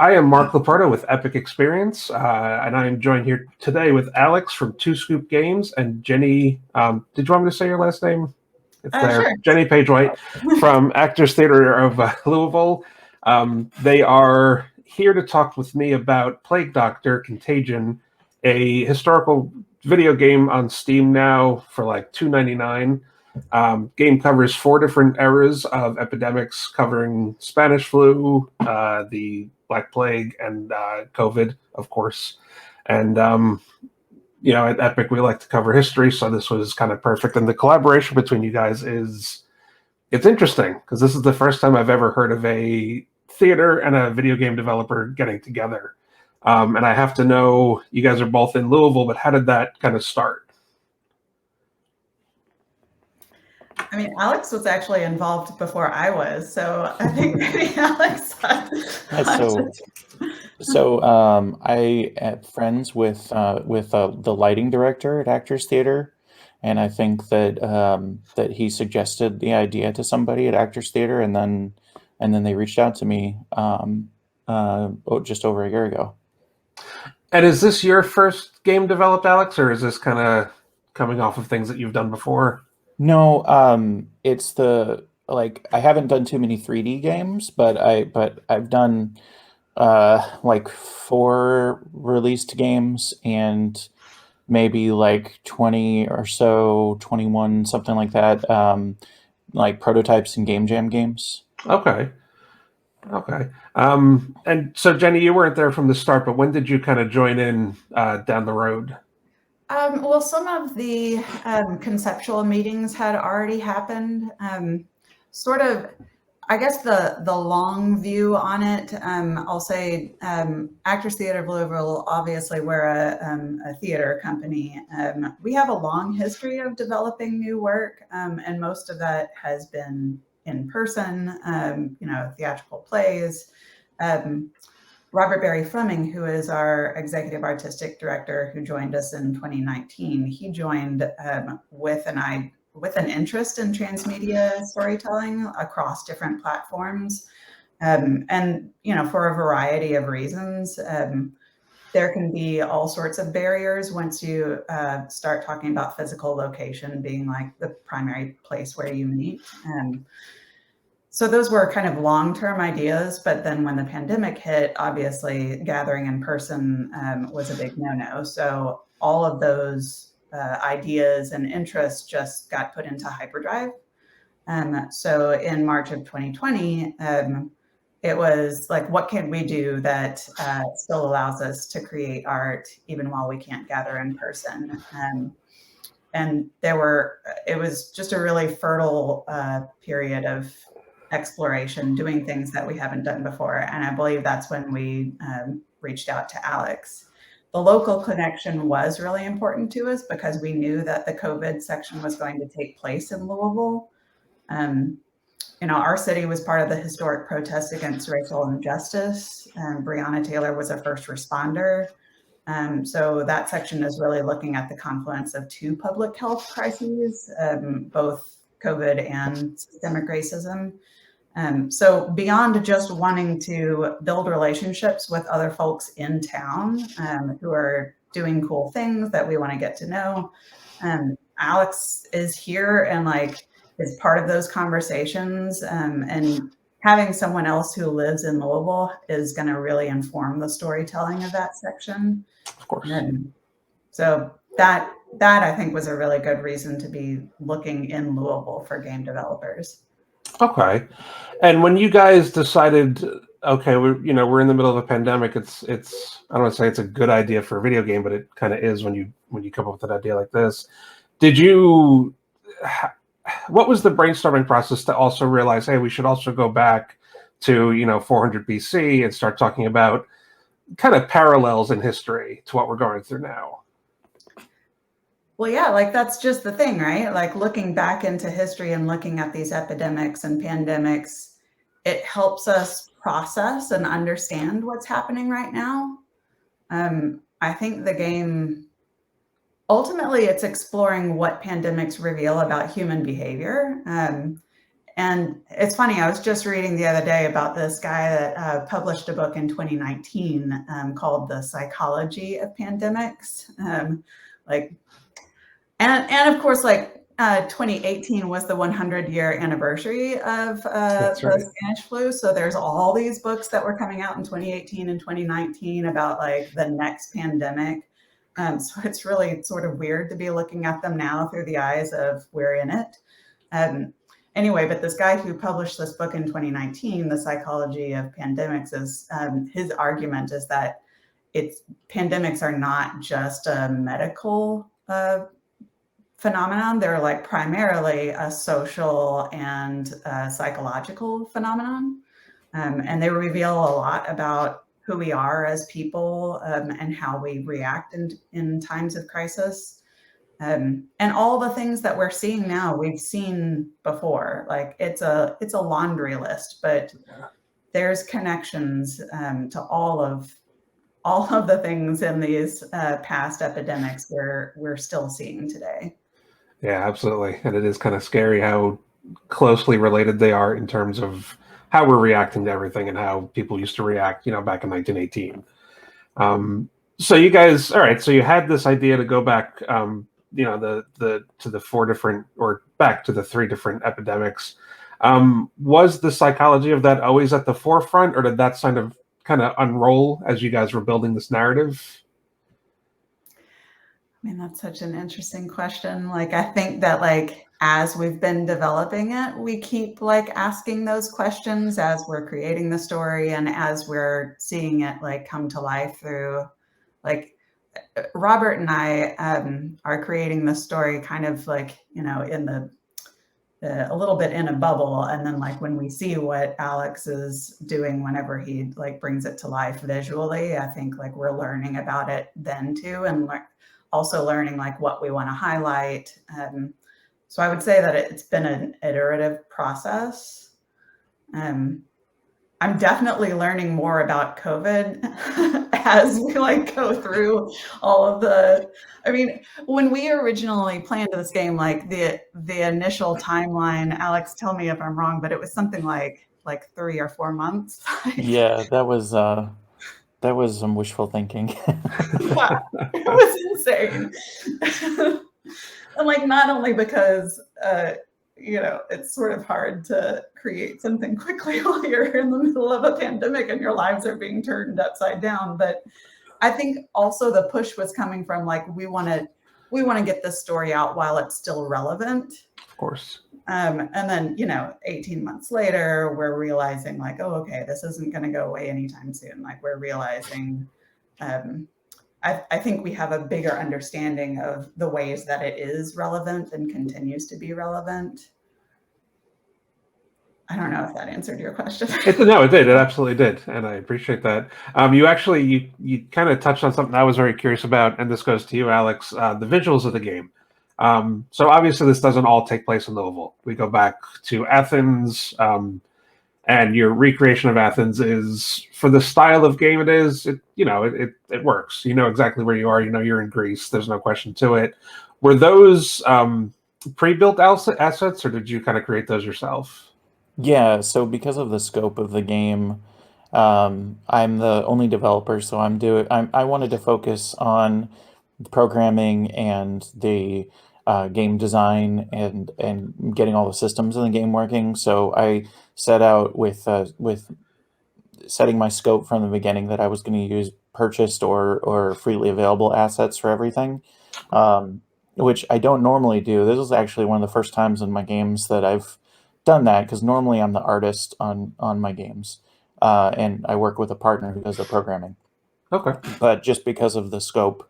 I am Mark Laporta with Epoch Xperience, and I am joined here today with Alex from Two Scoop Games and Jenni. Did you want me to say your last name? It's there. Sure. Jenni Page-White from Actors Theater of Louisville. They are here to talk with me about Plague Doctor: Contagion, a historical video game on Steam now for like $2.99. Game covers 4 different eras of epidemics, covering Spanish flu, the Black Plague, and COVID, of course. And at Epic, we like to cover history, so this was kind of perfect. And the collaboration between you guys it's interesting, because this is the first time I've ever heard of a theater and a video game developer getting together. And I have to know, you guys are both in Louisville, but how did that kind of start? I mean, Alex was actually involved before I was, so I think maybe Alex. I am friends with the lighting director at Actors Theater, and I think that he suggested the idea to somebody at Actors Theater, and then they reached out to me just over a year ago. And is this your first game developed, Alex, or is this kind of coming off of things that you've done before? No, it's I haven't done too many 3D games, but I've done like 4 released games and maybe like 20 or so, 21, something like that, like prototypes and game jam games. Okay. And so, Jenni, you weren't there from the start, but when did you kind of join in down the road? Well, some of the conceptual meetings had already happened. Sort of, I guess the long view on it, I'll say Actors Theater of Louisville, obviously we're a theater company. We have a long history of developing new work, and most of that has been in person, theatrical plays. Robert Barry Fleming, who is our executive artistic director, who joined us in 2019, he joined with an interest in transmedia storytelling across different platforms. And for a variety of reasons, there can be all sorts of barriers once you start talking about physical location being like the primary place where you meet. So those were kind of long-term ideas, but then when the pandemic hit, obviously gathering in person was a big no-no. So all of those ideas and interests just got put into hyperdrive. So in March of 2020, it was like, what can we do that still allows us to create art even while we can't gather in person? And it was just a really fertile period of exploration, doing things that we haven't done before. And I believe that's when we reached out to Alex. The local connection was really important to us because we knew that the COVID section was going to take place in Louisville. Our city was part of the historic protest against racial injustice. Breonna Taylor was a first responder. So that section is really looking at the confluence of 2 public health crises, both COVID and systemic racism. So beyond just wanting to build relationships with other folks in town who are doing cool things that we want to get to know, Alex is here and is part of those conversations. And having someone else who lives in Louisville is going to really inform the storytelling of that section. Of course. So that I think was a really good reason to be looking in Louisville for game developers. Okay. And when you guys decided, okay, we're in the middle of a pandemic, it's I don't want to say it's a good idea for a video game, but it kind of is when you come up with an idea like this. What was the brainstorming process to also realize, hey, we should also go back to 400 BC and start talking about kind of parallels in history to what we're going through now? Well, yeah, that's just the thing, right? Looking back into history and looking at these epidemics and pandemics, it helps us process and understand what's happening right now. I think the game, ultimately, it's exploring what pandemics reveal about human behavior. And it's funny, I was just reading the other day about this guy that published a book in 2019 called The Psychology of Pandemics. And of course, 2018 was the 100-year anniversary of That's the right. Spanish flu. So there's all these books that were coming out in 2018 and 2019 about like the next pandemic. So it's really sort of weird to be looking at them now through the eyes of we're in it. Anyway, but this guy who published this book in 2019, The Psychology of Pandemics, is his argument is that pandemics are not just a medical phenomenon. They're like primarily a social and psychological phenomenon. And they reveal a lot about who we are as people and how we react in times of crisis. And all the things that we're seeing now, we've seen before. Like it's a laundry list, but there's connections to all of the things in these past epidemics we're still seeing today. Yeah, absolutely. And it is kind of scary how closely related they are in terms of how we're reacting to everything and how people used to react, back in 1918. So you guys, all right, so you had this idea to go back, to the 4 different, or back to the 3 different epidemics. Was the psychology of that always at the forefront, or did that kind of unroll as you guys were building this narrative? I mean, that's such an interesting question. Like, I think that as we've been developing it, we keep asking those questions as we're creating the story and as we're seeing it come to life through Robert and I are creating the story kind of in a little bit in a bubble. And then when we see what Alex is doing whenever he brings it to life visually, I think we're learning about it then too. And also learning what we want to highlight. So I would say that it's been an iterative process. I'm definitely learning more about COVID as we go through all of when we originally planned this game, the initial timeline, Alex, tell me if I'm wrong, but it was something like 3 or 4 months. Yeah, that was some wishful thinking. Yeah, it was insane. And not only because it's sort of hard to create something quickly while you're in the middle of a pandemic and your lives are being turned upside down, but I think also the push was coming from we want to get this story out while it's still relevant. Of course. And then 18 months later we're realizing oh, okay, this isn't going to go away anytime soon. We're realizing I think we have a bigger understanding of the ways that it is relevant and continues to be relevant. I don't know if that answered your question. No, it did. It absolutely did, and I appreciate that. You kind of touched on something I was very curious about, and this goes to you, Alex. The visuals of the game. So obviously, this doesn't all take place in Louisville. We go back to Athens, and your recreation of Athens is, for the style of game it is, it works. You know exactly where you are. You're in Greece. There's no question to it. Were those pre-built assets, or did you kind of create those yourself? Yeah, so because of the scope of the game, I'm the only developer, so I wanted to focus on the programming and the game design and getting all the systems in the game working. So I set out with setting my scope from the beginning that I was going to use purchased or freely available assets for everything, which I don't normally do. This was actually one of the first times in my games that I've done that, because normally I'm the artist on my games, and I work with a partner who does the programming. Okay. But just because of the scope,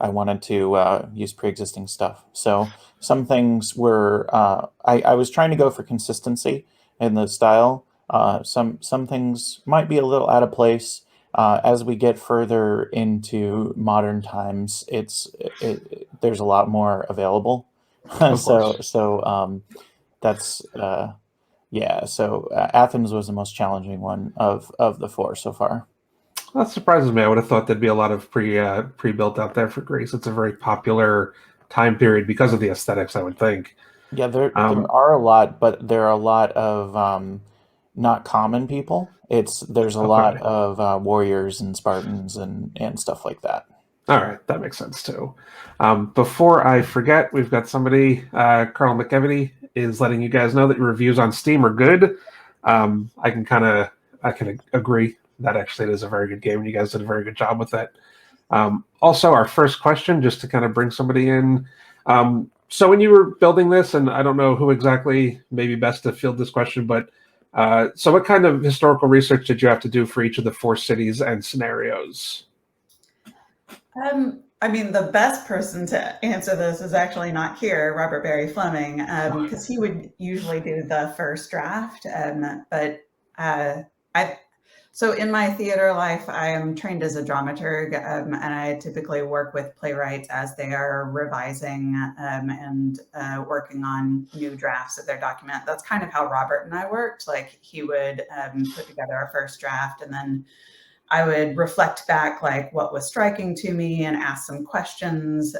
I wanted to use pre-existing stuff. So some things were I was trying to go for consistency in the style. Some things might be a little out of place. As we get further into modern times, there's a lot more available. So that's yeah. So Athens was the most challenging one of the 4 so far. That surprises me. I would have thought there'd be a lot of pre-built out there for Greece. It's a very popular time period because of the aesthetics, I would think. Yeah, there are a lot, but there are a lot of not common people. There's a lot Okay. of warriors and Spartans and stuff like that. All right, that makes sense too. Before I forget, we've got somebody, Carl McEvany, is letting you guys know that your reviews on Steam are good. I can agree that actually it is a very good game, and you guys did a very good job with it. Also, our first question, just to kind of bring somebody in. So when you were building this, and I don't know who exactly, maybe best to field this question, but so what kind of historical research did you have to do for each of the 4 cities and scenarios? I mean, the best person to answer this is actually not here, Robert Barry Fleming, because he would usually do the first draft. But so in my theater life, I am trained as a dramaturg, and I typically work with playwrights as they are revising and working on new drafts of their document. That's kind of how Robert and I worked. Like he would put together our first draft, and then I would reflect back like what was striking to me and ask some questions.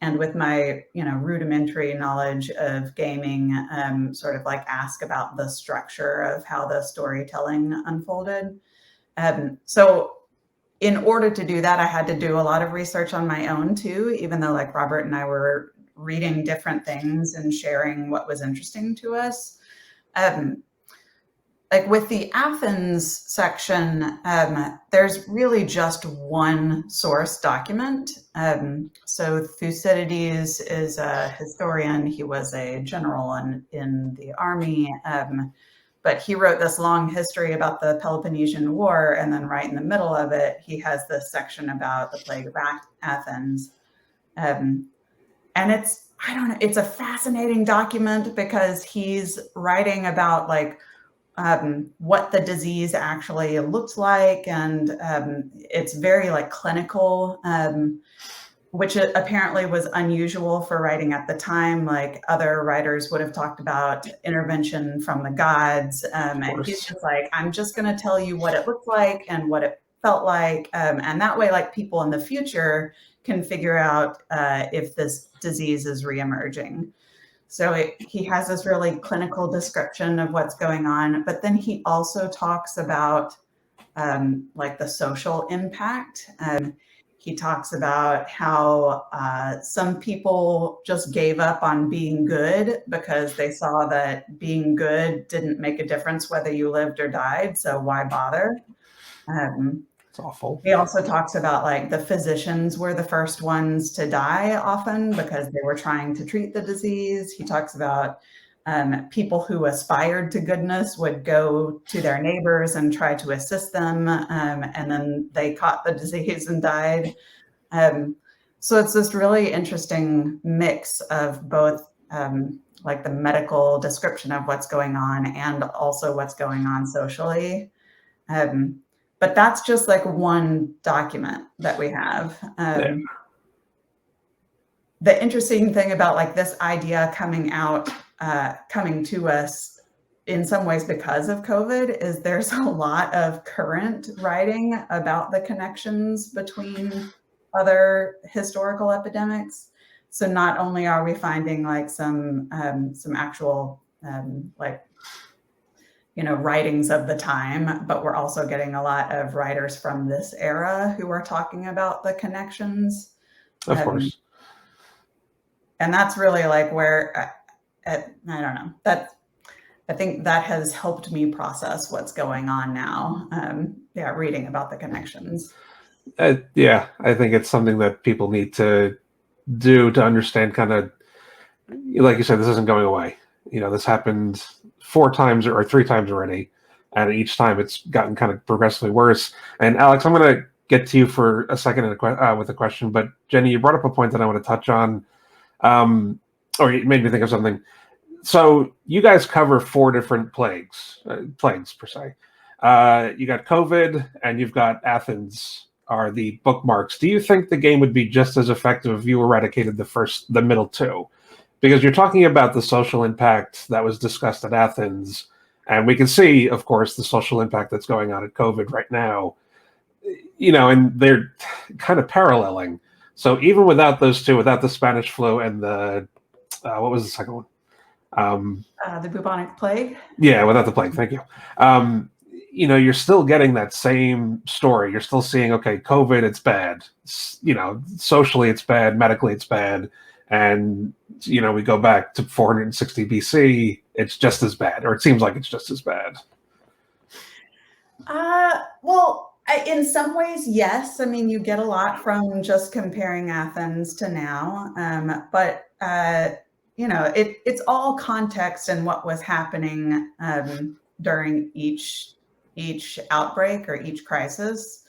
And with my, rudimentary knowledge of gaming, sort of like ask about the structure of how the storytelling unfolded. So in order to do that, I had to do a lot of research on my own too, even though like Robert and I were reading different things and sharing what was interesting to us. Like with the Athens section, there's really just one source document. So Thucydides is a historian. He was a general in the army, but he wrote this long history about the Peloponnesian War, and then right in the middle of it, he has this section about the plague of Athens. And it's a fascinating document because he's writing about like what the disease actually looked like, and it's very like clinical, which apparently was unusual for writing at the time. Like other writers would have talked about intervention from the gods, and he's just like, I'm just going to tell you what it looked like and what it felt like, and that way like people in the future can figure out if this disease is reemerging. So he has this really clinical description of what's going on, but then he also talks about like the social impact. He talks about how some people just gave up on being good because they saw that being good didn't make a difference whether you lived or died, so why bother? It's awful. He also talks about like the physicians were the first ones to die often because they were trying to treat the disease. He talks about people who aspired to goodness would go to their neighbors and try to assist them, and then they caught the disease and died. So it's this really interesting mix of both like the medical description of what's going on and also what's going on socially. But that's just like one document that we have. The interesting thing about like this idea coming to us in some ways because of COVID is there's a lot of current writing about the connections between other historical epidemics. So not only are we finding like some actual writings of the time, but we're also getting a lot of writers from this era who are talking about the connections. Of course. And that's really like where, I don't know, I think that has helped me process what's going on now. Reading about the connections. Yeah, I think it's something that people need to do to understand kind of, like you said, this isn't going away. This happened 4 times or 3 times already, and each time it's gotten kind of progressively worse. And Alex, I'm going to get to you for a second with a question, but Jenni, you brought up a point that I want to touch on, or it made me think of something. So you guys cover 4 different plagues per se. You got COVID and you've got Athens are the bookmarks. Do you think the game would be just as effective if you eradicated the middle 2? Because you're talking about the social impact that was discussed at Athens, and we can see, of course, the social impact that's going on at COVID right now, and they're kind of paralleling. So even without those 2, without the Spanish flu and the what was the second one? The bubonic plague. Yeah, without the plague. Thank you. You're still getting that same story. You're still seeing, okay, COVID, it's bad. Socially, it's bad. Medically, it's bad. And, we go back to 460 BC, it's just as bad, or it seems like it's just as bad. Well, in some ways, yes. I mean, you get a lot from just comparing Athens to now. But it's all context and what was happening during each outbreak or each crisis.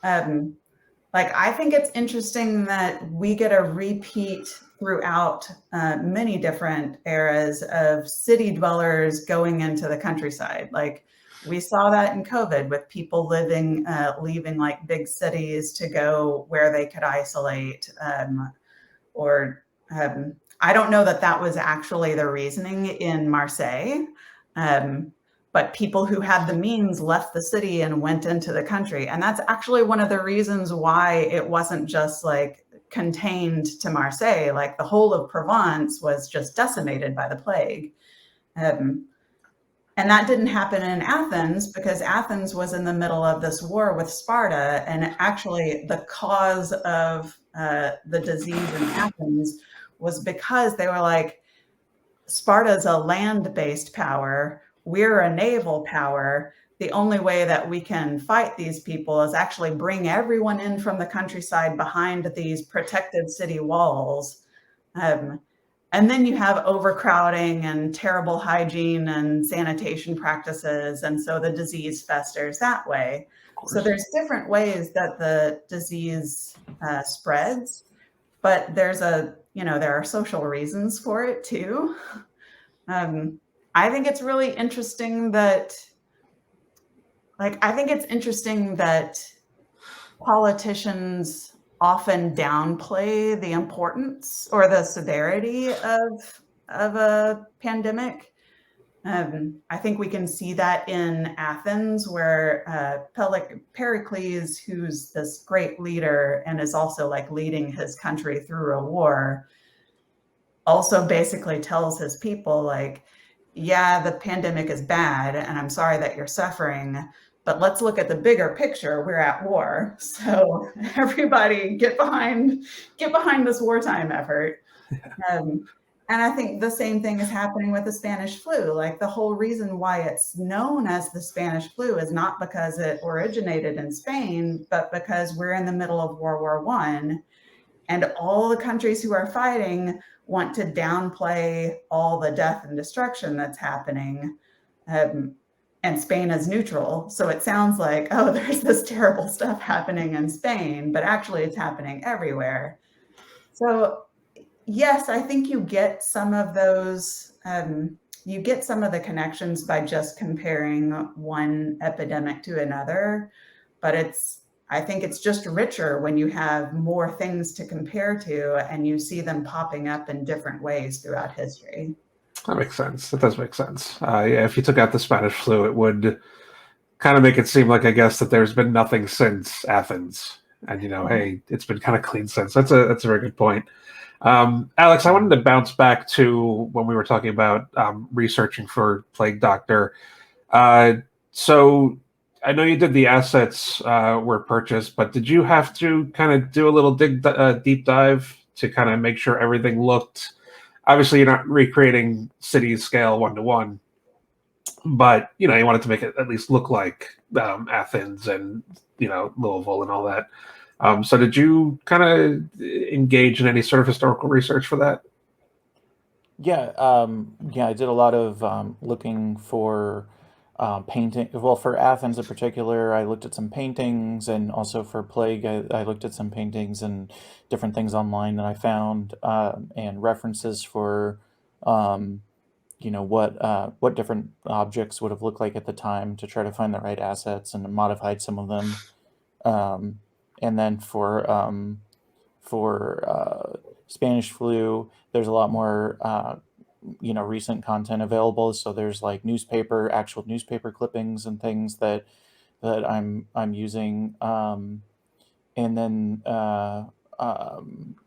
I think it's interesting that we get a repeat throughout many different eras of city dwellers going into the countryside. Like we saw that in COVID with people leaving like big cities to go where they could isolate. I don't know that was actually the reasoning in Marseille. But people who had the means left the city and went into the country. And that's actually one of the reasons why it wasn't just like contained to Marseille. Like the whole of Provence was just decimated by the plague. And that didn't happen in Athens because Athens was in the middle of this war with Sparta. And actually the cause of the disease in Athens was because they were like, Sparta's a land-based power. We're a naval power. The only way that we can fight these people is actually bring everyone in from the countryside behind these protected city walls. And then you have overcrowding and terrible hygiene and sanitation practices. And so the disease festers that way. So there's different ways that the disease spreads, but there are social reasons for it too. I think it's really interesting that, politicians often downplay the importance or the severity of a pandemic. I think we can see that in Athens, where Pericles, who's this great leader and is also like leading his country through a war, also basically tells his people like, yeah, the pandemic is bad and I'm sorry that you're suffering, but let's look at the bigger picture. We're at war. So everybody get behind this wartime effort. And I think the same thing is happening with the Spanish flu. Like the whole reason why it's known as the Spanish flu is not because it originated in Spain, but because we're in the middle of World War I. And all the countries who are fighting want to downplay all the death and destruction that's happening. And Spain is neutral. So it sounds like, oh, there's this terrible stuff happening in Spain, but actually it's happening everywhere. So yes, I think you get some of those, you get some of the connections by just comparing one epidemic to another, but I think it's just richer when you have more things to compare to and you see them popping up in different ways throughout history. That makes sense. That does make sense. If you took out the Spanish flu, it would kind of make it seem like, I guess, that there's been nothing since Athens. And, hey, it's been kind of clean since. That's a very good point. Alex, I wanted to bounce back to when we were talking about researching for Plague Doctor. So I know you did the assets were purchased, but did you have to kind of do a little deep dive to kind of make sure everything looked? Obviously, you're not recreating city scale 1-to-1, but you wanted to make it at least look like Athens and Louisville and all that. So did you kind of engage in any sort of historical research for that? Yeah, I did a lot of looking for painting. Well, for Athens in particular, I looked at some paintings, and also for Plague, I looked at some paintings and different things online that I found, and references for, what different objects would have looked like at the time to try to find the right assets, and modified some of them. And then for Spanish flu, there's a lot more recent content available. So there's like actual newspaper clippings and things that I'm using. And then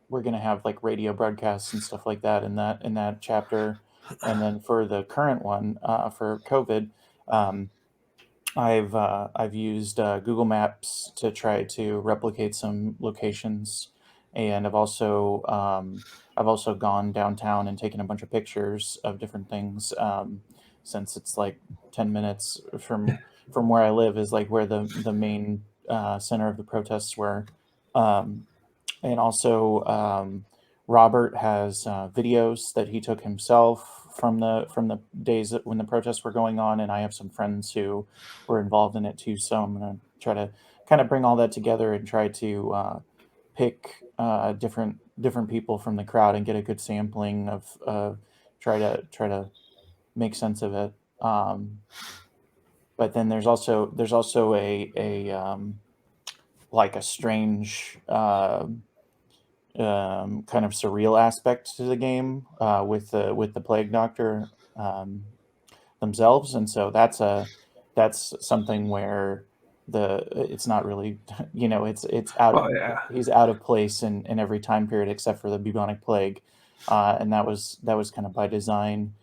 we're gonna have like radio broadcasts and stuff like that in that chapter. And then for the current one, for COVID, I've used Google Maps to try to replicate some locations, and I've also gone downtown and taken a bunch of pictures of different things. Since it's like 10 minutes from where I live is like where the main center of the protests were, um, and also Robert has videos that he took himself from the days when the protests were going on, and I have some friends who were involved in it too. So I'm gonna try to kind of bring all that together and try to pick different people from the crowd and get a good sampling of try to make sense of it. But then there's also a like a strange kind of surreal aspect to the game with the Plague Doctor themselves, and so that's something where it's not really it's out Well, yeah. he's out of place in every time period except for the bubonic plague, and that was kind of by design.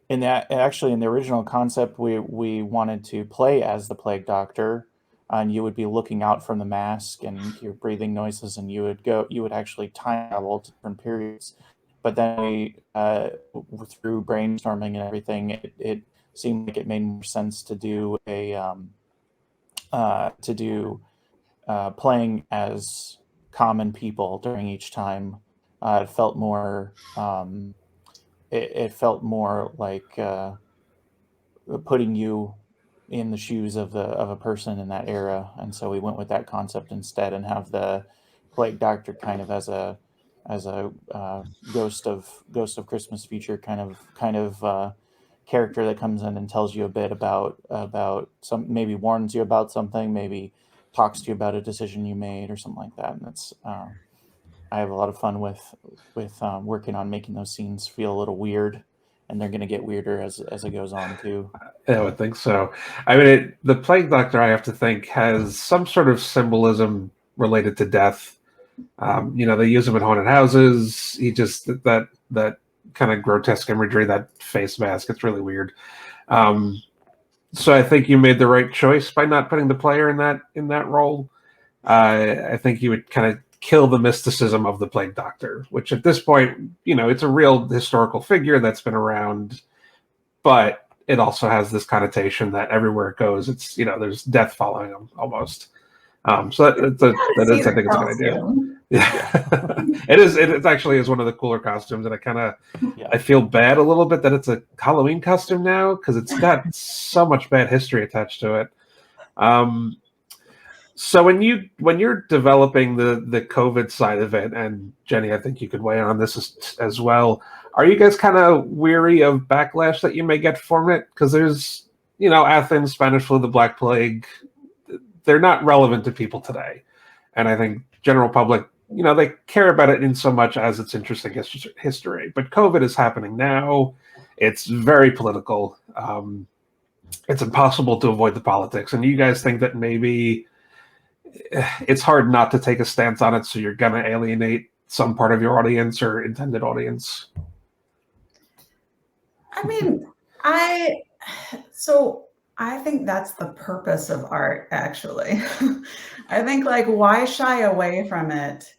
In that, actually, in the original concept, we wanted to play as the Plague Doctor, and you would be looking out from the mask and hear breathing noises, and you would actually time travel to different periods. But then through brainstorming and everything, it seemed like it made more sense to do playing as common people during each time. It felt more. It felt more like putting you in the shoes of a person in that era, and so we went with that concept instead, and have the Plague Doctor kind of as a ghost of Christmas Future kind of character that comes in and tells you a bit about some, maybe warns you about something, maybe talks to you about a decision you made or something like that. And that's I have a lot of fun with working on making those scenes feel a little weird, and they're going to get weirder as it goes on too. I would think so. I mean, the Plague Doctor, I have to think, has some sort of symbolism related to death. They use him in haunted houses. He just that kind of grotesque imagery, that face mask. It's really weird. So I think you made the right choice by not putting the player in that role. I think you would kind of kill the mysticism of the Plague Doctor, which at this point, it's a real historical figure that's been around, but it also has this connotation that everywhere it goes, it's there's death following him almost. So that is I think it's a good idea. Yeah, it is. It actually is one of the cooler costumes, and I feel bad a little bit that it's a Halloween costume now because it's got so much bad history attached to it. So when you're developing the COVID side of it, and Jenni, I think you could weigh in on this as well. Are you guys kind of weary of backlash that you may get from it? Because there's, Athens, Spanish flu, the Black Plague, they're not relevant to people today. And I think general public, they care about it in so much as it's interesting history. But COVID is happening now. It's very political. It's impossible to avoid the politics. And you guys think that maybe it's hard not to take a stance on it, so you're going to alienate some part of your audience or intended audience? I mean, I think that's the purpose of art, actually. I think, like, why shy away from it?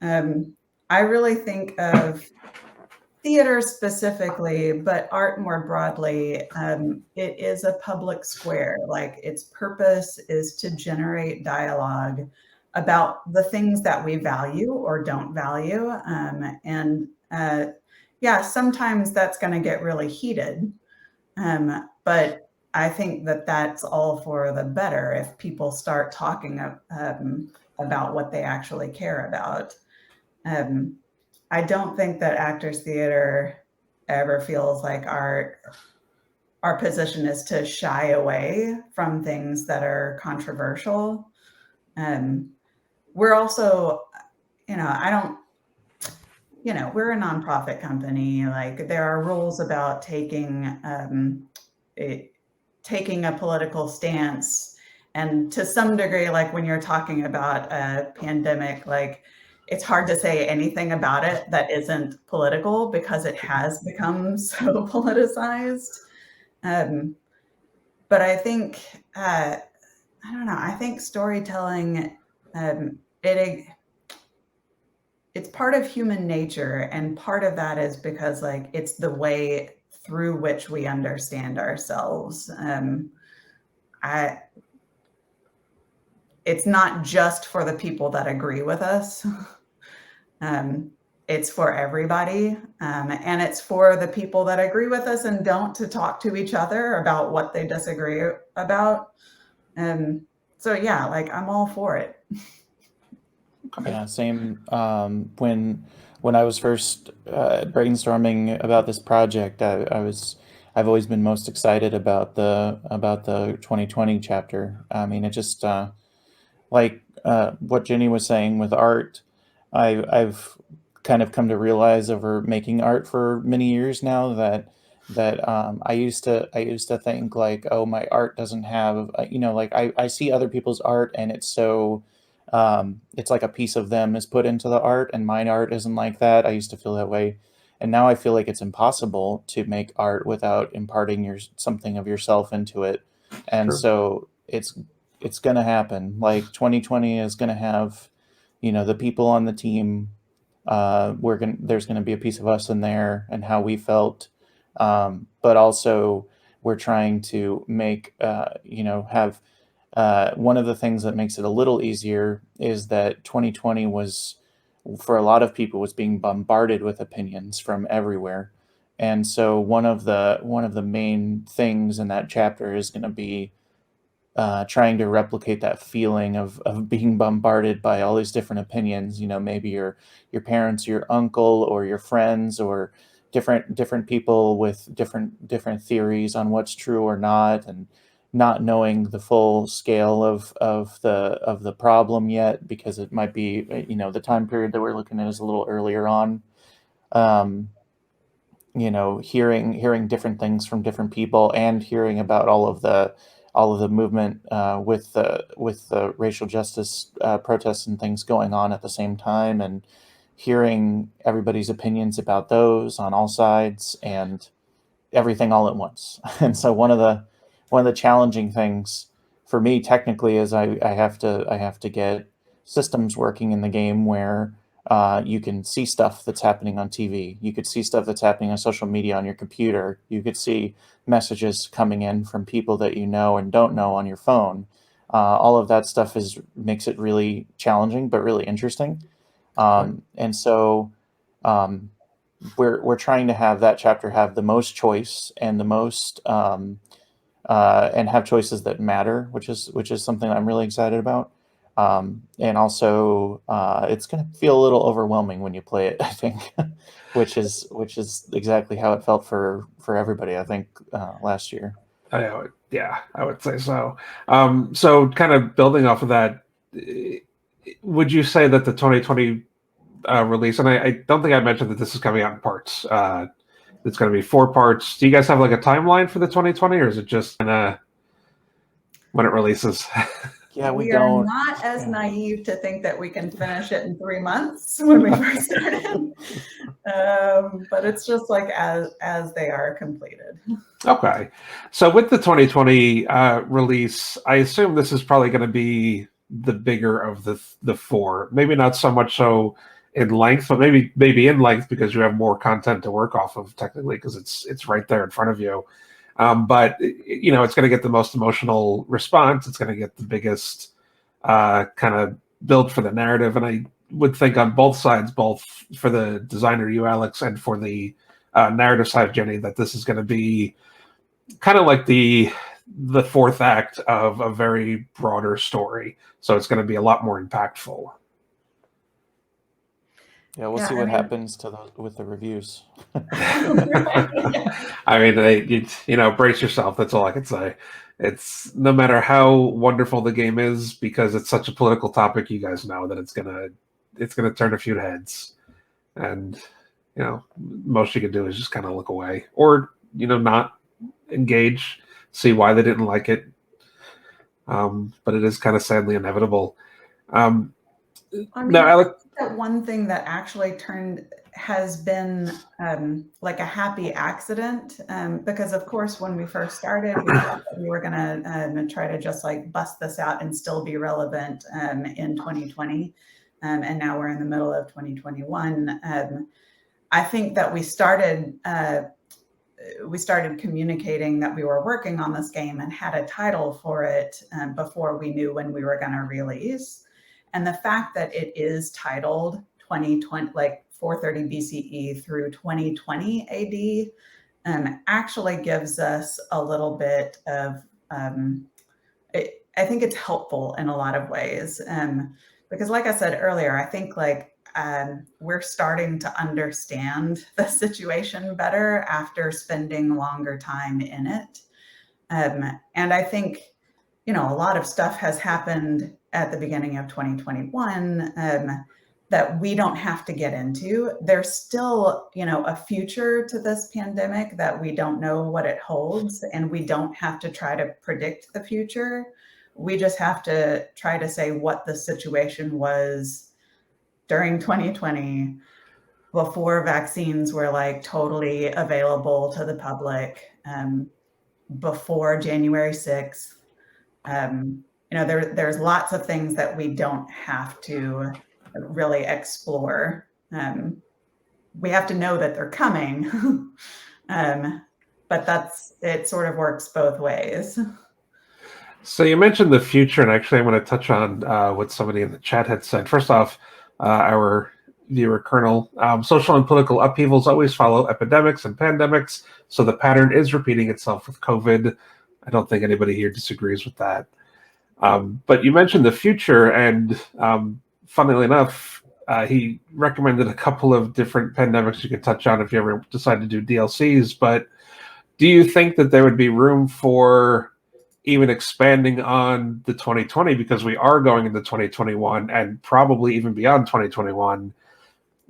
I really think of theater specifically, but art more broadly. It is a public square. Like, its purpose is to generate dialogue about the things that we value or don't value. Yeah, sometimes that's going to get really heated. But I think that that's all for the better if people start talking about what they actually care about. I don't think that Actors Theater ever feels like our position is to shy away from things that are controversial. We're also, we're a nonprofit company. Like, there are rules about taking a political stance. And to some degree, like when you're talking about a pandemic, like it's hard to say anything about it that isn't political because it has become so politicized. But I think, I don't know, I think storytelling, it's part of human nature. And part of that is because like, it's the way through which we understand ourselves. It's not just for the people that agree with us. It's for everybody. And it's for the people that agree with us and don't to talk to each other about what they disagree about. So yeah, like I'm all for it. Yeah, same. When I was first brainstorming about this project, I've always been most excited about the 2020 chapter. I mean, it just like what Jenni was saying with art. I've kind of come to realize over making art for many years now that I used to think like, oh, my art doesn't have, like I see other people's art and it's so it's like a piece of them is put into the art and mine art isn't like that. I used to feel that way. And now I feel like it's impossible to make art without imparting something of yourself into it. And True. so it's going to happen. Like 2020 is going to have, the people on the team, there's going to be a piece of us in there and how we felt. But also we're trying to make, have, one of the things that makes it a little easier is that 2020 was, for a lot of people, was being bombarded with opinions from everywhere. And so one of the main things in that chapter is going to be trying to replicate that feeling of being bombarded by all these different opinions. Maybe your parents, your uncle, or your friends, or different people with different theories on what's true or not, and not knowing the full scale of the problem yet, because it might be, the time period that we're looking at is a little earlier on. Hearing different things from different people, and hearing about all of the movement with the racial justice protests and things going on at the same time, and hearing everybody's opinions about those on all sides and everything all at once. And so one of the challenging things for me technically is I have to get systems working in the game where you can see stuff that's happening on TV. You could see stuff that's happening on social media on your computer. You could see messages coming in from people that you know and don't know on your phone. All of that stuff makes it really challenging, but really interesting. And so we're trying to have that chapter have the most choice and the most and have choices that matter, which is something I'm really excited about. And also, it's going to feel a little overwhelming when you play it, I think, which is exactly how it felt for everybody, I think, last year. I would say so. So kind of building off of that, would you say that the 2020 release, and I don't think I mentioned that this is coming out in parts. It's going to be 4 parts. Do you guys have like a timeline for the 2020, or is it just when it releases? Yeah, we are don't. not as naive to think that we can finish it in 3 months when we first started. But it's just like as they are completed. Okay. So with the 2020 release, I assume this is probably going to be the bigger of the 4. Maybe not so much so in length, but maybe in length because you have more content to work off of technically, because it's right there in front of you. But it's going to get the most emotional response. It's going to get the biggest kind of build for the narrative. And I would think on both sides, both for the designer, you, Alex, and for the narrative side, Jenni, that this is going to be kind of like the 4th act of a very broader story. So it's going to be a lot more impactful. Yeah, we'll see what happens with the reviews. I mean, brace yourself. That's all I can say. It's no matter how wonderful the game is, because it's such a political topic. You guys know that it's gonna turn a few heads, and most you can do is just kind of look away, or not engage, see why they didn't like it. But it is kind of sadly inevitable. Now, Alex, that one thing that actually has been like a happy accident, because of course when we first started, we thought that we were going to try to just like bust this out and still be relevant in 2020, and now we're in the middle of 2021. I think that we started communicating that we were working on this game and had a title for it before we knew when we were going to release. And the fact that it is titled 2020, like 430 BCE through 2020 AD, actually gives us a little bit of, I think it's helpful in a lot of ways. Because like I said earlier, I think like we're starting to understand the situation better after spending longer time in it. And I think, a lot of stuff has happened at the beginning of 2021 that we don't have to get into. There's still, a future to this pandemic that we don't know what it holds, and we don't have to try to predict the future. We just have to try to say what the situation was during 2020 before vaccines were like totally available to the public, before January 6th. There's lots of things that we don't have to really explore. We have to know that they're coming, but it sort of works both ways. So you mentioned the future, and actually I'm going to touch on what somebody in the chat had said. First off, our viewer Colonel, social and political upheavals always follow epidemics and pandemics, so the pattern is repeating itself with COVID. I don't think anybody here disagrees with that. But you mentioned the future, and funnily enough, he recommended a couple of different pandemics you could touch on if you ever decide to do DLCs. But do you think that there would be room for even expanding on the 2020, because we are going into 2021 and probably even beyond 2021?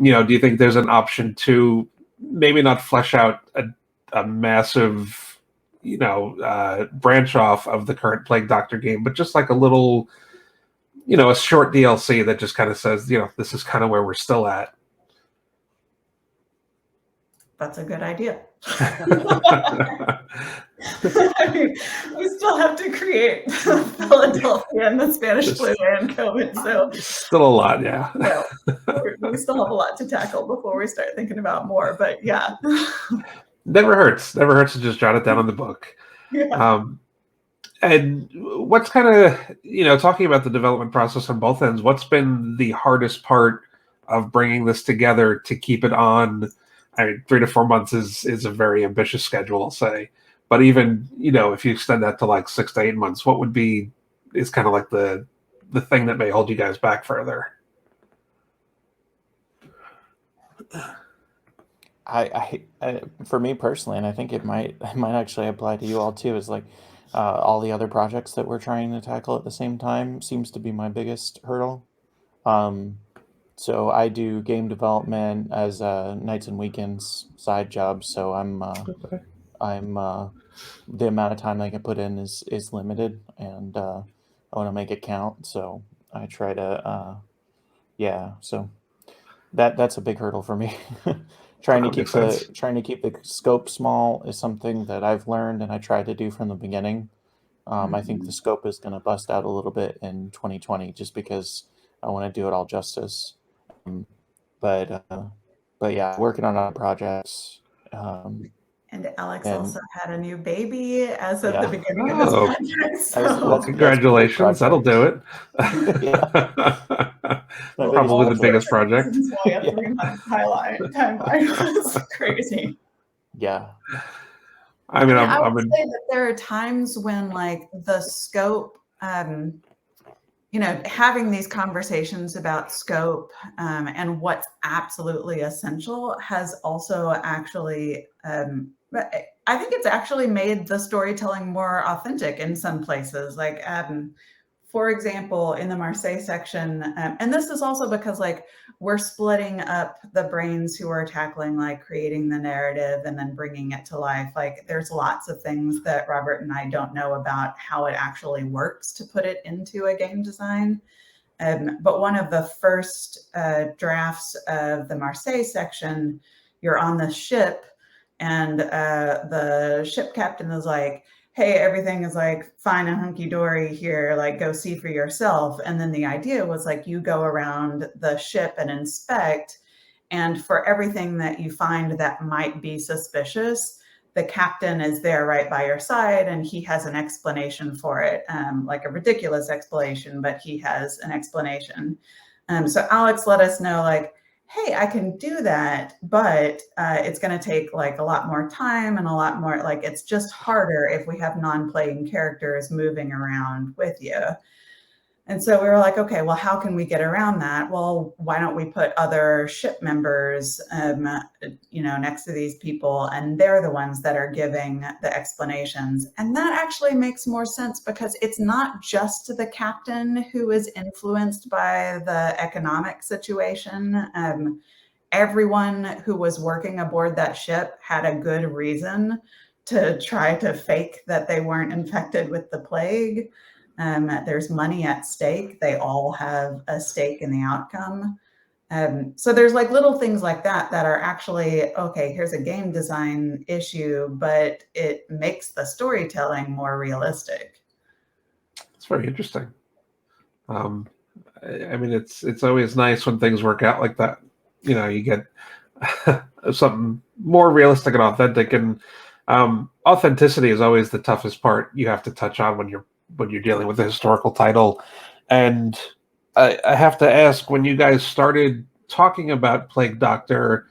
Do you think there's an option to maybe not flesh out a massive branch off of the current Plague Doctor game, but just like a little, a short DLC that just kind of says, this is kind of where we're still at? That's a good idea. I mean, we still have to create Philadelphia and the Spanish flu and COVID, so still a lot, yeah. Well, we still have a lot to tackle before we start thinking about more, but yeah. Never hurts to just jot it down in the book. Yeah. And what's kind of, talking about the development process on both ends, what's been the hardest part of bringing this together to keep it on? I mean, 3 to 4 months is a very ambitious schedule, I'll say. But even, if you extend that to like 6 to 8 months, what is kind of like the thing that may hold you guys back further? I for me personally, and I think it might actually apply to you all too, is like all the other projects that we're trying to tackle at the same time seems to be my biggest hurdle. So I do game development as nights and weekends side job. So I'm the amount of time I can put in is limited, and I want to make it count. So I try to so that's a big hurdle for me. Trying to keep the scope small is something that I've learned, and I tried to do from the beginning. I think the scope is going to bust out a little bit in 2020, just because I want to do it all justice. But yeah, working on other projects. And Alex also had a new baby as of the beginning of this project. So. Congratulations, that'll do it. Probably the biggest project. Why a 3-month timeline was crazy. Yeah. I mean, I would say that there are times when like the scope, having these conversations about scope and what's absolutely essential has also actually, I think it's actually made the storytelling more authentic in some places. Like, for example, in the Marseille section, and this is also because like we're splitting up the brains who are tackling like creating the narrative and then bringing it to life. Like there's lots of things that Robert and I don't know about how it actually works to put it into a game design. But one of the first drafts of the Marseille section, you're on the ship, and the ship captain is like, hey, everything is like fine and hunky-dory here, like go see for yourself. And then the idea was like you go around the ship and inspect, and for everything that you find that might be suspicious, the captain is there right by your side, and he has an explanation for it, like a ridiculous explanation, but he has an explanation. So Alex let us know, like, hey, I can do that, but it's going to take like a lot more time and a lot more, like, it's just harder if we have non-playing characters moving around with you. And so we were like, okay, well, how can we get around that? Well, why don't we put other ship members, next to these people, and they're the ones that are giving the explanations. And that actually makes more sense because it's not just the captain who is influenced by the economic situation. Everyone who was working aboard that ship had a good reason to try to fake that they weren't infected with the plague. There's money at stake. They all have a stake in the outcome. So there's like little things like that that are actually, okay, here's a game design issue, but it makes the storytelling more realistic. It's very interesting. I mean, it's always nice when things work out like that. You know, you get something more realistic and authentic. And authenticity is always the toughest part you have to touch on when you're dealing with a historical title. And I have to ask, when you guys started talking about Plague Doctor,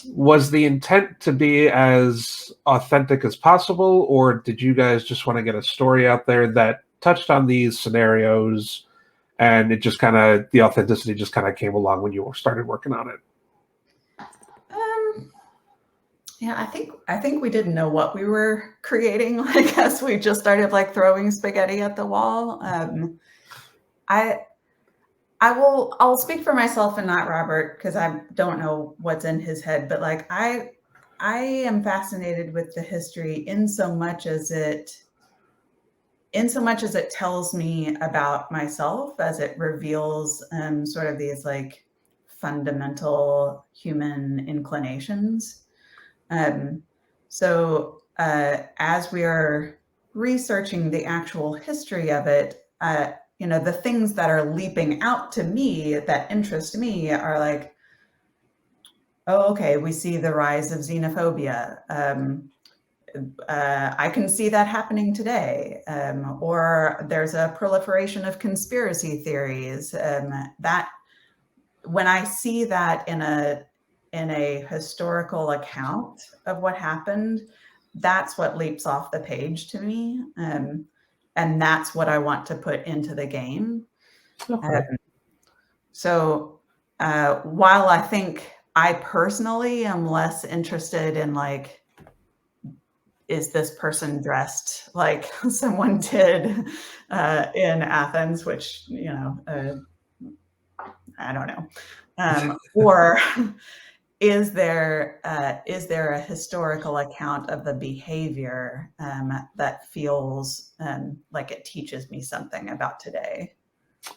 was the intent to be as authentic as possible, or did you guys just want to get a story out there that touched on these scenarios, and it just kind of, the authenticity just kind of came along when you started working on it? Yeah, I think we didn't know what we were creating. I guess we just started like throwing spaghetti at the wall. I'll speak for myself and not Robert, because I don't know what's in his head, but like I am fascinated with the history in so much as it tells me about myself, as it reveals sort of these like fundamental human inclinations. So as we are researching the actual history of it, the things that are leaping out to me that interest me are like, oh, okay, we see the rise of xenophobia. I can see that happening today. Or there's a proliferation of conspiracy theories. That when I see that in a historical account of what happened, that's what leaps off the page to me. And that's what I want to put into the game. Okay. So while I think I personally am less interested in like, is this person dressed like someone did in Athens, which, I don't know. Or is there a historical account of the behavior that feels like it teaches me something about today?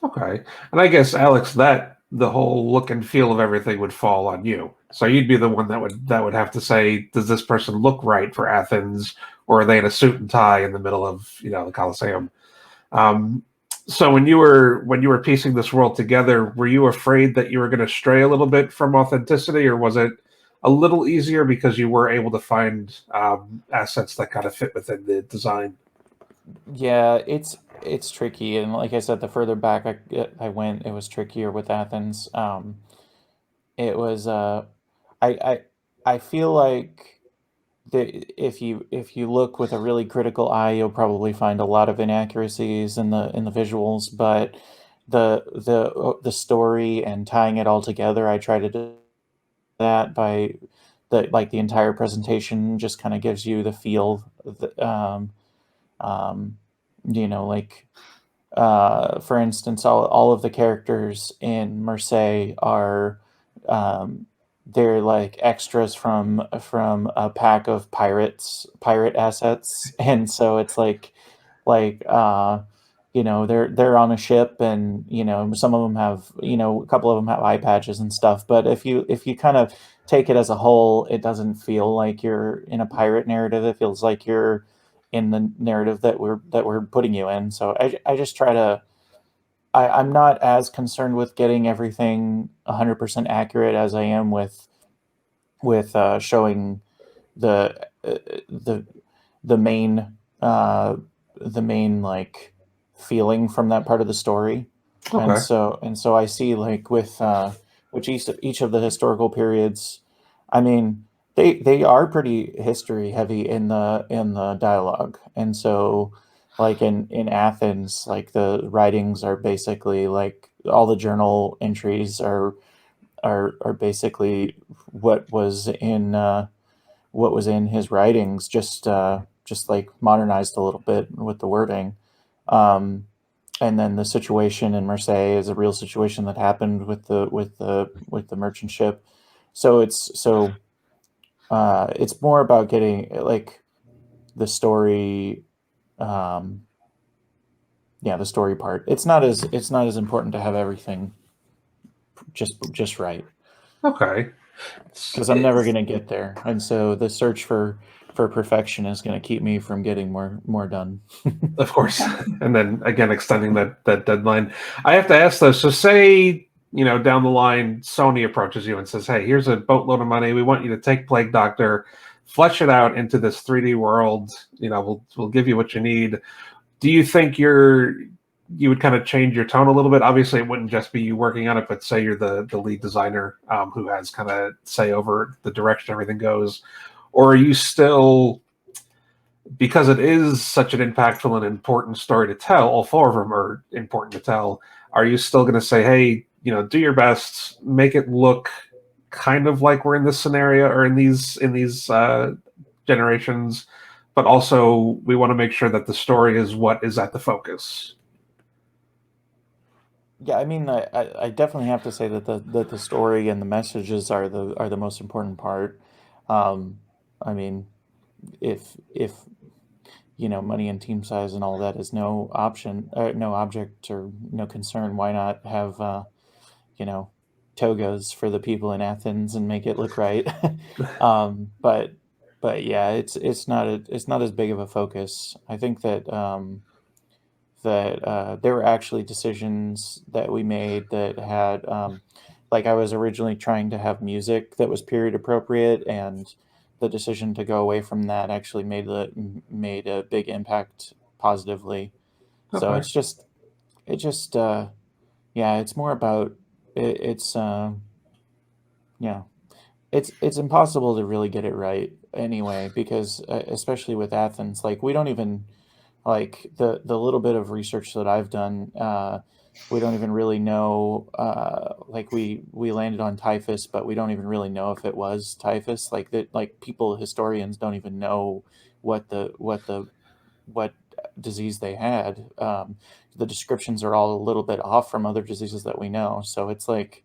Okay. And I guess, Alex, that the whole look and feel of everything would fall on you. So you'd be the one that would have to say, does this person look right for Athens, or are they in a suit and tie in the middle of, the Colosseum? So when you were piecing this world together, were you afraid that you were going to stray a little bit from authenticity, or was it a little easier because you were able to find assets that kind of fit within the design? Yeah, it's tricky, and like I said, the further back I went, it was trickier with Athens. It was I feel like if you look with a really critical eye, you'll probably find a lot of inaccuracies in the visuals, but the story and tying it all together, I try to do that by the entire presentation just kind of gives you the feel of for instance, all of the characters in Marseille are they're like extras from a pack of pirate assets, and so it's like they're on a ship, and some of them have, a couple of them have eye patches and stuff. But if you kind of take it as a whole, it doesn't feel like you're in a pirate narrative. It feels like you're in the narrative that we're putting you in. So I just try to. I'm not as concerned with getting everything 100% accurate as I am with showing the the main like feeling from that part of the story. Okay. And so I see, like, with which each of the historical periods, I mean, they are pretty history heavy in the dialogue. And so, like, in Athens, like, the writings are basically like all the journal entries are basically what was in his writings, just like modernized a little bit with the wording. And then the situation in Marseille is a real situation that happened with the merchant ship. So it's more about getting, like, the story. The story part. It's not as important to have everything just right, Okay. because I'm never going to get there. And so the search for perfection is going to keep me from getting more done. Of course. And then again, extending that deadline. I have to ask though, so say, down the line, Sony approaches you and says, hey, here's a boatload of money. We want you to take Plague Doctor, flesh it out into this 3D world. We'll give you what you need. Do you think you would kind of change your tone a little bit? Obviously, it wouldn't just be you working on it, but say you're the lead designer who has kind of say over the direction everything goes. Or are you still, because it is such an impactful and important story to tell, all four of them are important to tell, are you still going to say, hey, do your best, make it look kind of like we're in this scenario or in these generations, but also we want to make sure that the story is what is at the focus? Yeah, I mean, I definitely have to say that the story and the messages are the most important part. I mean, if money and team size and all that is no option, no object, or no concern, why not have togas for the people in Athens and make it look right? But yeah, it's not as big of a focus. I think that there were actually decisions that we made that had, like, I was originally trying to have music that was period appropriate, and the decision to go away from that actually made a big impact positively. So Okay. yeah, it's more about it's yeah, it's impossible to really get it right anyway, because especially with Athens, like, we don't even, like, the little bit of research that I've done, we don't even really know. Like, we landed on typhus, but we don't even really know if it was typhus. Like, that, like, historians don't even know what what disease they had. The descriptions are all a little bit off from other diseases that we know. So it's like,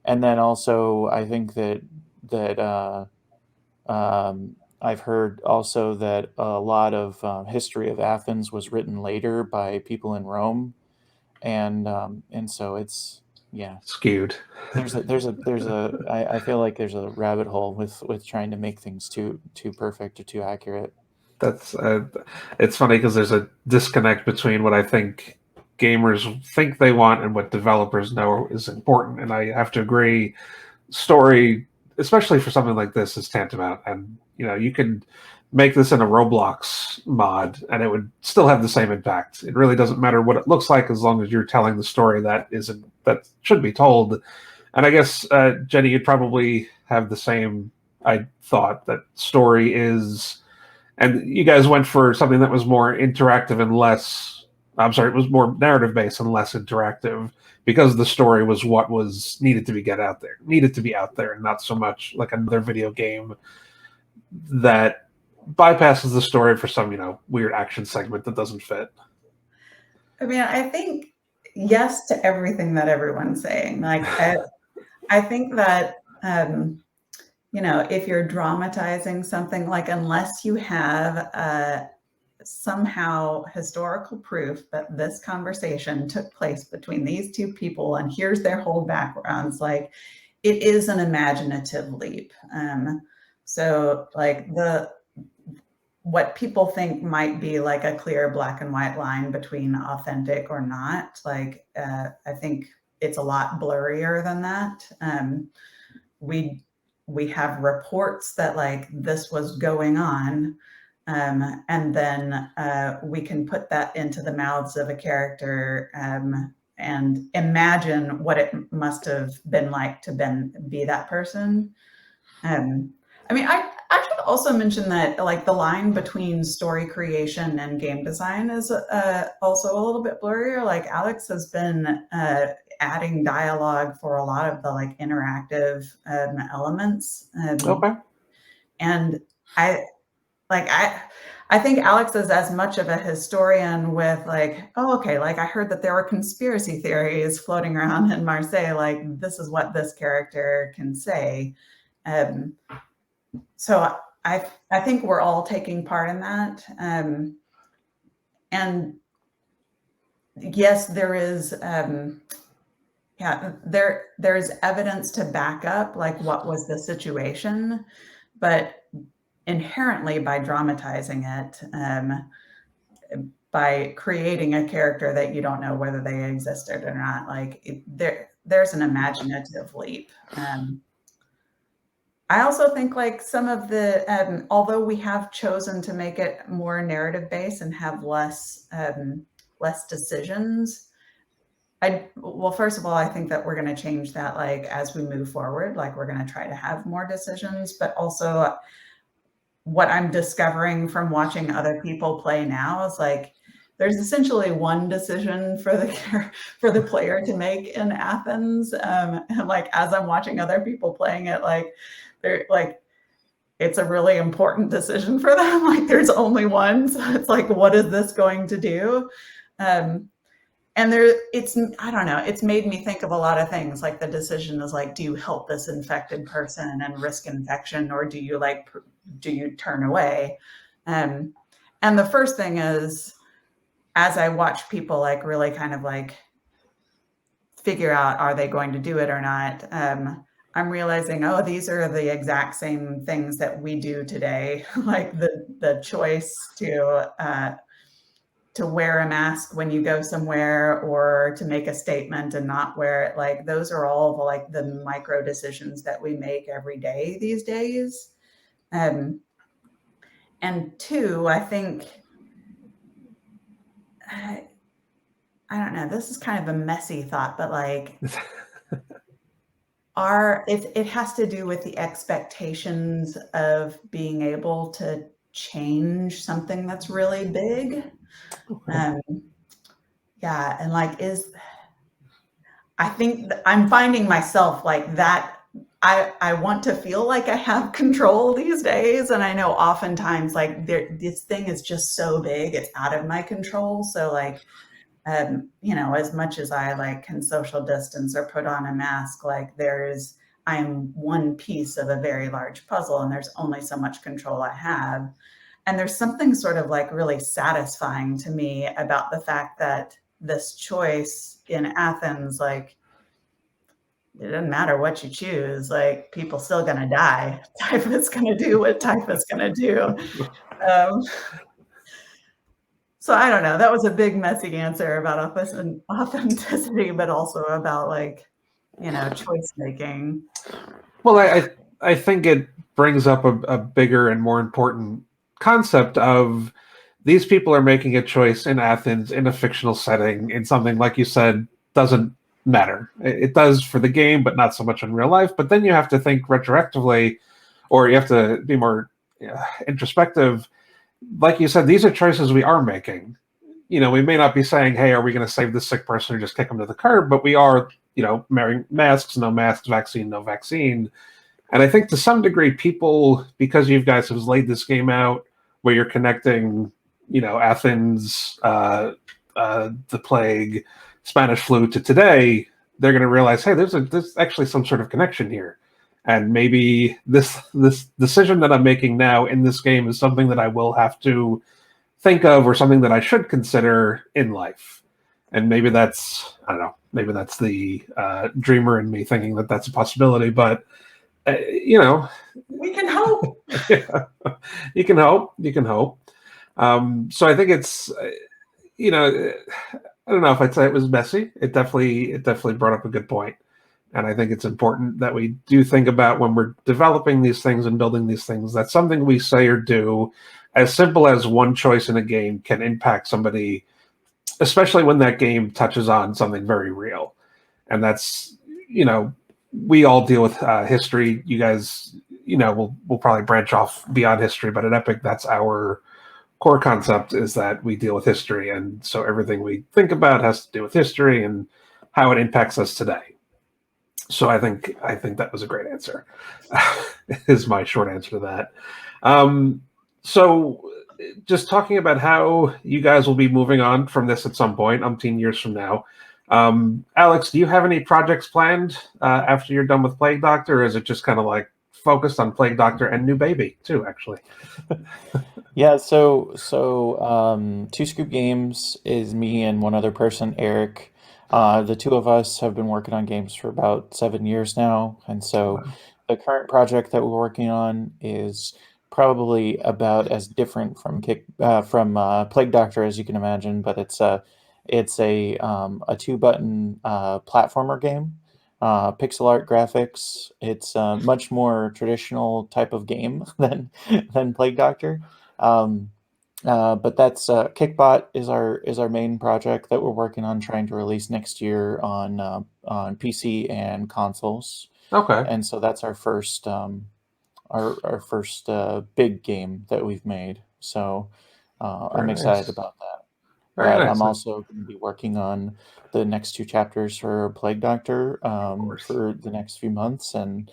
and then also I think that I've heard also that a lot of history of Athens was written later by people in Rome, and so it's, yeah. Skewed. I feel like there's a rabbit hole with trying to make things too perfect or too accurate. That's it's funny because there's a disconnect between what I think gamers think they want and what developers know is important, and I have to agree. Story, especially for something like this, is tantamount. And you could make this in a Roblox mod, and it would still have the same impact. It really doesn't matter what it looks like as long as you're telling the story that should be told. And I guess Jenni, you'd probably have the same. I thought that story is. And you guys went for something that was more interactive and less. I'm sorry, it was more narrative based and less interactive because the story was what was needed to be out there, and not so much like another video game that bypasses the story for some weird action segment that doesn't fit. I mean, I think yes to everything that everyone's saying. Like, I think that if you're dramatizing something, like, unless you have somehow historical proof that this conversation took place between these two people, and here's their whole backgrounds. Like, it is an imaginative leap. So like what people think might be like a clear black and white line between authentic or not, like I think it's a lot blurrier than that. We have reports that like this was going on, and then we can put that into the mouths of a character and imagine what it must have been like to be that person. I mean, I should also mention that like the line between story creation and game design is also a little bit blurrier. Like Alex has been adding dialogue for a lot of the like interactive elements. Okay. And I think Alex is as much of a historian with like, oh, okay, like I heard that there were conspiracy theories floating around in Marseille. Like, this is what this character can say. So I think we're all taking part in that. And yes, there is, there's evidence to back up like what was the situation, but inherently by dramatizing it, by creating a character that you don't know whether they existed or not, like there's an imaginative leap. I also think like some of the, although we have chosen to make it more narrative based and have less decisions, well, first of all, I think that we're going to change that like as we move forward, like we're going to try to have more decisions, but also what I'm discovering from watching other people play now is like there's essentially one decision for the player to make in Athens. And like as I'm watching other people playing it, like they're like it's a really important decision for them. Like there's only one, so it's like, what is this going to do? And I don't know, it's made me think of a lot of things. Like the decision is like, do you help this infected person and risk infection, or do you turn away? And the first thing is, as I watch people like really kind of like figure out, are they going to do it or not? I'm realizing, oh, these are the exact same things that we do today. Like the choice to wear a mask when you go somewhere, or to make a statement and not wear it. Like those are all the micro decisions that we make every day these days. And two, I think, I don't know, this is kind of a messy thought, but like it has to do with the expectations of being able to change something that's really big. Okay. Yeah, and like I think I'm finding myself like that. I want to feel like I have control these days, and I know oftentimes like this thing is just so big, it's out of my control. So like, as much as I like can social distance or put on a mask, like I'm one piece of a very large puzzle, and there's only so much control I have. And there's something sort of like really satisfying to me about the fact that this choice in Athens, like, it doesn't matter what you choose, like people still gonna die. Typhus gonna do what Typhus gonna do. So I don't know, that was a big messy answer about authenticity, but also about like, choice making. Well, I think it brings up a bigger and more important concept of these people are making a choice in Athens in a fictional setting, in something, like you said, doesn't matter. It does for the game, but not so much in real life. But then you have to think retroactively, or you have to be more introspective. Like you said, these are choices we are making. We may not be saying, hey, are we going to save this sick person or just kick them to the curb? But we are, wearing masks, no masks, vaccine, no vaccine. And I think to some degree, people, because you guys have laid this game out where you're connecting, Athens, the plague, Spanish flu to today, they're going to realize, hey, there's actually some sort of connection here. And maybe this decision that I'm making now in this game is something that I will have to think of or something that I should consider in life. And maybe that's, I don't know, maybe that's the dreamer in me thinking that that's a possibility, but you know, we can hope. yeah, you can hope. So I think it's, you know, I don't know if I'd say it was messy. It definitely brought up a good point. And I think it's important that we do think about when we're developing these things and building these things, that something we say or do, as simple as one choice in a game, can impact somebody, especially when that game touches on something very real. And that's, you know, we all deal with history. You guys, you know, we'll probably branch off beyond history, but at Epic, that's our core concept, is that we deal with history. And so everything we think about has to do with history and how it impacts us today. So I think that was a great answer, is my short answer to that. So just talking about how you guys will be moving on from this at some point, umpteen years from now. Alex, do you have any projects planned after you're done with Plague Doctor, or is it just kind of like focused on Plague Doctor and New Baby too, actually? Yeah, so Two Scoop Games is me and one other person, Eric. The two of us have been working on games for about 7 years now, and so Wow. the current project that we're working on is probably about as different from Plague Doctor as you can imagine, but it's a 2-button platformer game, pixel art graphics. It's a much more traditional type of game than Plague Doctor. But that's Kickbot is our main project that we're working on trying to release next year on PC and consoles. Okay. And so that's our first big game that we've made. So I'm excited about that. Very But nice. I'm also going to be working on the next 2 chapters for Plague Doctor for the next few months, and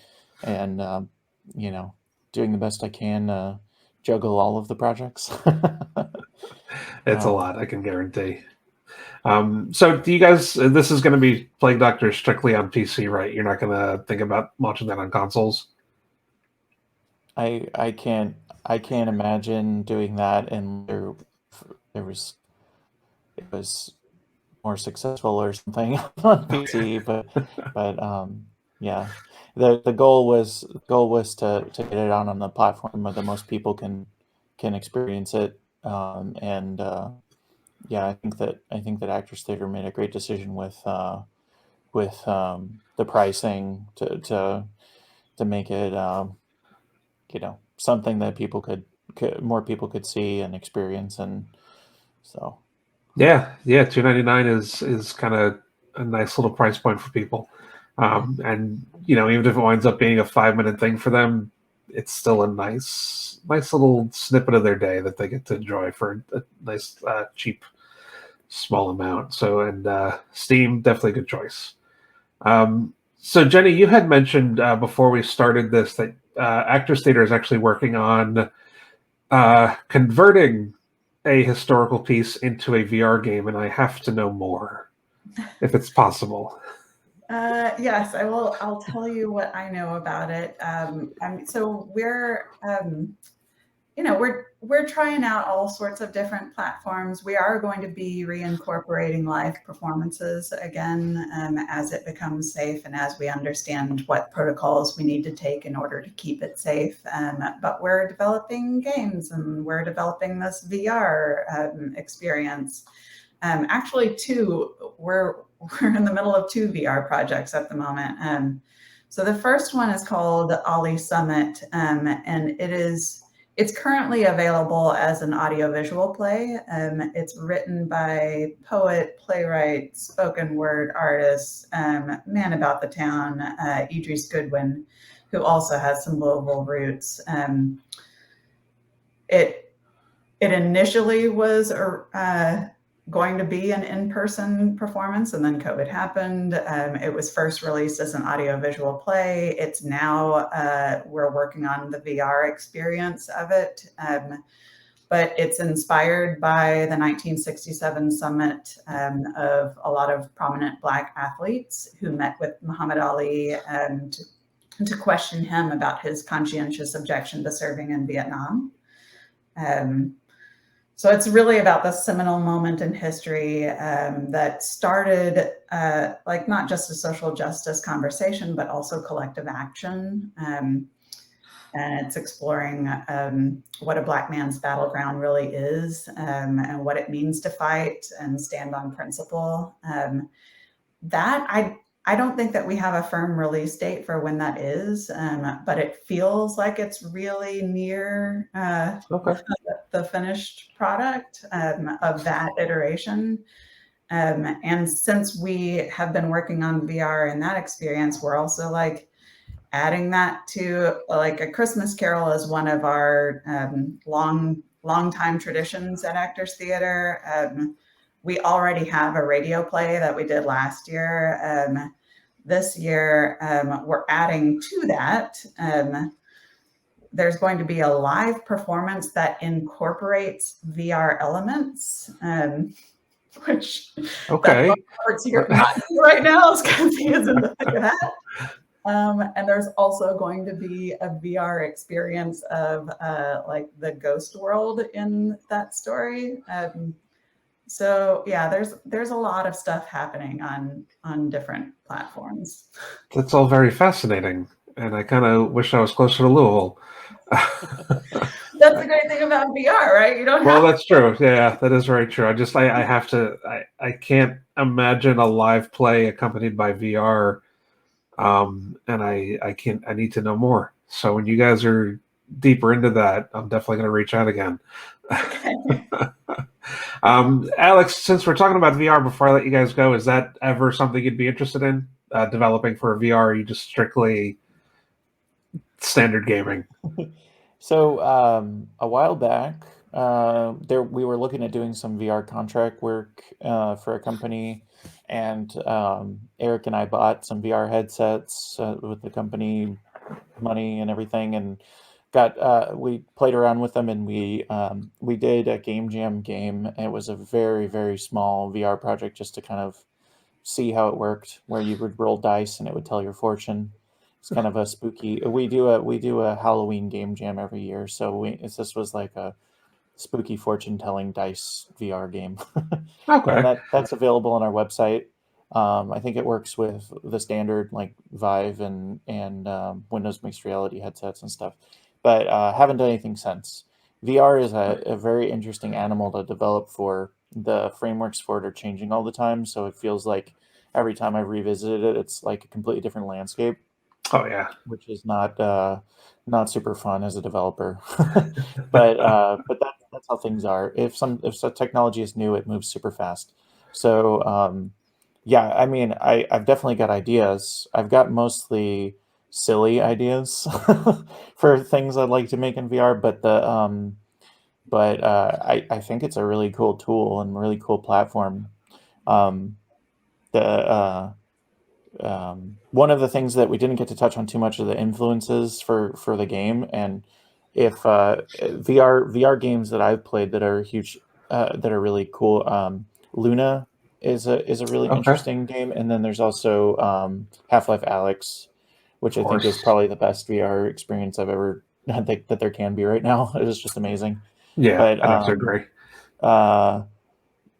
you know, doing the best I can juggle all of the projects. It's a lot, I can guarantee. So do you guys, this is going to be Plague Doctor strictly on PC, right? You're not going to think about launching that on consoles? I can't imagine doing that, and it was more successful or something on PC, but yeah, the goal was to get it out on the platform where the most people can experience it, and yeah, I think that Actors Theater made a great decision with the pricing to make it you know, something that more people could see and experience, and so Yeah, $2.99 is kind of a nice little price point for people. And you know, even if it winds up being a 5-minute thing for them, it's still a nice little snippet of their day that they get to enjoy for a nice cheap small amount. So, and Steam, definitely a good choice. So Jenni, you had mentioned before we started this that Actors Theater is actually working on converting a historical piece into a VR game, and I have to know more, if it's possible. Yes, I will. I'll tell you what I know about it. So we're, you know, we're trying out all sorts of different platforms. We are going to be reincorporating live performances again as it becomes safe and as we understand what protocols we need to take in order to keep it safe. But we're developing games, and we're developing this VR experience. Actually, we're in the middle of 2 VR projects at the moment. So the first one is called Ollie Summit, and it's currently available as an audiovisual play. It's written by poet, playwright, spoken word artist, man about the town, Idris Goodwin, who also has some Louisville roots. It initially was going to be an in-person performance, and then COVID happened. It was first released as an audiovisual play. It's now, we're working on the VR experience of it, but it's inspired by the 1967 summit of a lot of prominent Black athletes who met with Muhammad Ali to question him about his conscientious objection to serving in Vietnam. So it's really about the seminal moment in history that started like not just a social justice conversation, but also collective action. And it's exploring what a Black man's battleground really is, and what it means to fight and stand on principle. That I don't think that we have a firm release date for when that is, but it feels like it's really near the finished product of that iteration. And since we have been working on VR in that experience, we're also like adding that to like A Christmas Carol is one of our long time traditions at Actors Theater. We already have a radio play that we did last year. This year, we're adding to that. There's going to be a live performance that incorporates VR elements, which Okay. Robert's here not right now because he is in the thick of that. And there's also going to be a VR experience of like the ghost world in that story. So yeah, there's a lot of stuff happening on different platforms. That's all very fascinating, and I kind of wish I was closer to Louisville. That's the great thing about VR, right? You don't. Well, that's true. Yeah, that is very true. I have to. I can't imagine a live play accompanied by VR, and I can't. I need to know more. So when you guys are deeper into that, I'm definitely going to reach out again. Okay. Alex, since we're talking about VR, before I let you guys go, is that ever something you'd be interested in developing for VR? Or are you just strictly standard gaming? So a while back, we were looking at doing some VR contract work for a company, and Eric and I bought some VR headsets with the company money and everything, and we played around with them, and we did a game jam game. And it was a very, very small VR project just to kind of see how it worked, where you would roll dice and it would tell your fortune. It's kind of a spooky. We do a Halloween game jam every year, so this was like a spooky fortune telling dice VR game. Okay. And that's available on our website. I think it works with the standard like Vive and Windows Mixed Reality headsets and stuff, but haven't done anything since. VR is a very interesting animal to develop for. The frameworks for it are changing all the time, so it feels like every time I've revisited it, it's like a completely different landscape. Oh yeah, which is not super fun as a developer, but that's how things are. If some technology is new, it moves super fast. So yeah, I mean, I've definitely got ideas. I've got mostly silly ideas for things I'd like to make in VR, but I think it's a really cool tool and really cool platform. One of the things that we didn't get to touch on too much are the influences for the game, and if VR games that I've played that are huge, that are really cool. Luna is a really interesting game, and then there's also Half-Life Alyx, which I think is probably the best VR experience I've ever had that there can be right now. It is just amazing. Yeah, but I'd have to agree.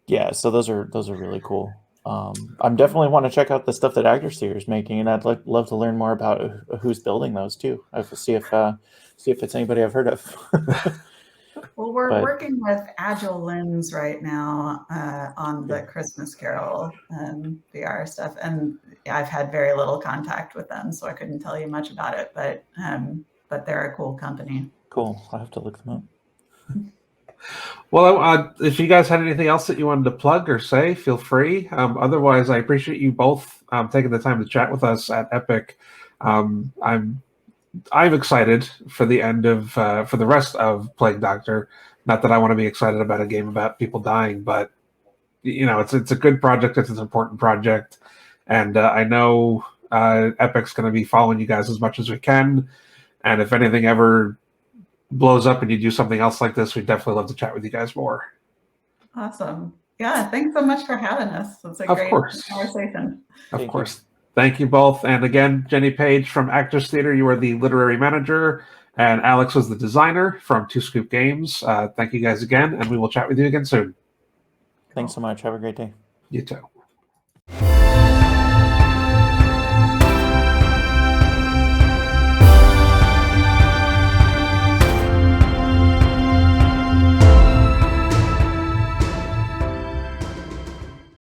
Yeah, so those are really cool. I'm definitely want to check out the stuff that Actors Theater is making, and I'd love to learn more about who's building those too. I have to see if it's anybody I've heard of. Well, we're working with Agile Lens right now on the Christmas Carol VR stuff, and I've had very little contact with them, so I couldn't tell you much about it. But they're a cool company. Cool. I'll have to look them up. Well, if you guys had anything else that you wanted to plug or say, feel free. Otherwise, I appreciate you both taking the time to chat with us at Epoch. I'm excited for the end of for the rest of Plague Doctor. Not that I want to be excited about a game about people dying, but you know, it's a good project. It's an important project, and I know Epoch's going to be following you guys as much as we can. And if anything ever blows up and you do something else like this, we'd definitely love to chat with you guys more. Awesome. Yeah, thanks so much for having us. It's a great conversation. Of course. Thank you both. And again, Jenni Page from Actors Theater, you are the literary manager, And Alex was the designer from Two Scoop Games. Thank you guys again, and we will chat with you again soon. Thanks so much. Have a great day. You too.